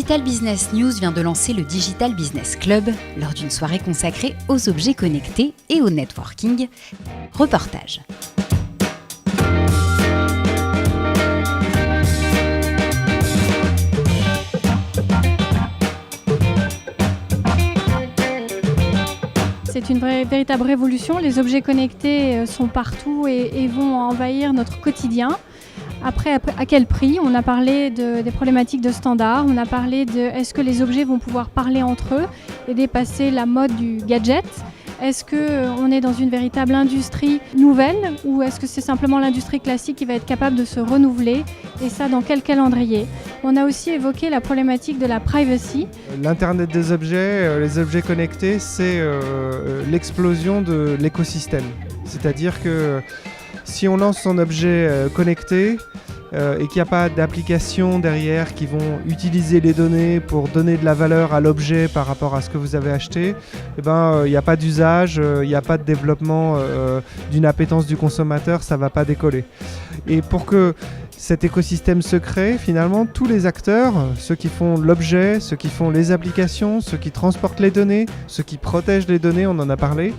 Digital Business News vient de lancer le Digital Business Club lors d'une soirée consacrée aux objets connectés et au networking. Reportage. C'est une véritable révolution. Les objets connectés sont partout et vont envahir notre quotidien. Après, à quel prix? On a parlé des problématiques de standards, on a parlé de est-ce que les objets vont pouvoir parler entre eux et dépasser la mode du gadget? Est-ce qu'on est dans une véritable industrie nouvelle ou est-ce que c'est simplement l'industrie classique qui va être capable de se renouveler? Et ça, dans quel calendrier? On a aussi évoqué la problématique de la privacy. L'Internet des objets, les objets connectés, c'est l'explosion de l'écosystème. C'est-à-dire que si on lance son objet connecté et qu'il n'y a pas d'applications derrière qui vont utiliser les données pour donner de la valeur à l'objet par rapport à ce que vous avez acheté, il n'y a pas d'usage, il n'y a pas de développement d'une appétence du consommateur, ça ne va pas décoller. Et pour que cet écosystème se crée, finalement, tous les acteurs, ceux qui font l'objet, ceux qui font les applications, ceux qui transportent les données, ceux qui protègent les données, on en a parlé,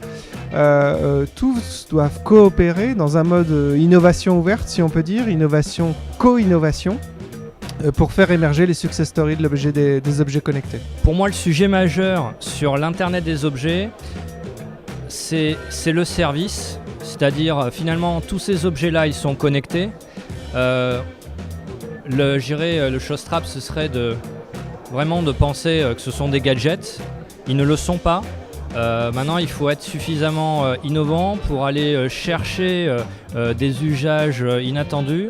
tous doivent coopérer dans un mode innovation ouverte, si on peut dire, innovation, co-innovation, pour faire émerger les success stories de l'objet des objets connectés. Pour moi, le sujet majeur sur l'Internet des objets, c'est le service, c'est-à-dire finalement tous ces objets-là, ils sont connectés. Le showstrap, ce serait vraiment de penser que ce sont des gadgets. Ils ne le sont pas. Maintenant, il faut être suffisamment innovant pour aller chercher des usages inattendus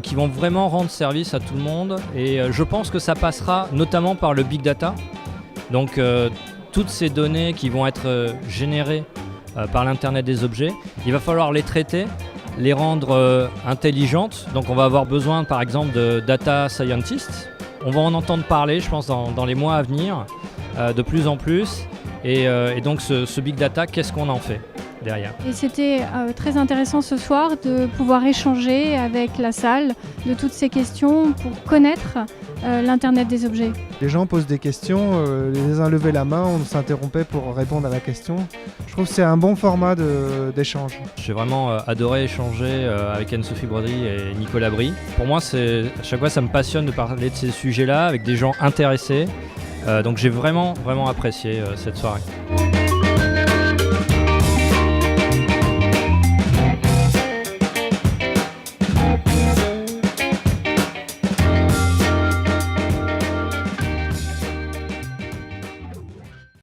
qui vont vraiment rendre service à tout le monde. Et je pense que ça passera notamment par le big data. Donc, toutes ces données qui vont être générées par l'Internet des objets, il va falloir les traiter, les rendre intelligentes. Donc on va avoir besoin par exemple de data scientists. On va en entendre parler, je pense, dans les mois à venir, de plus en plus. Et donc ce big data, qu'est-ce qu'on en fait derrière? Et c'était très intéressant ce soir de pouvoir échanger avec la salle de toutes ces questions pour connaître l'Internet des objets. Les gens posent des questions, les uns levaient la main, on s'interrompait pour répondre à la question. Je trouve que c'est un bon format d'échange. J'ai vraiment adoré échanger avec Anne-Sophie Broderie et Nicolas Brie. Pour moi, à chaque fois, ça me passionne de parler de ces sujets-là avec des gens intéressés. Donc j'ai vraiment apprécié cette soirée.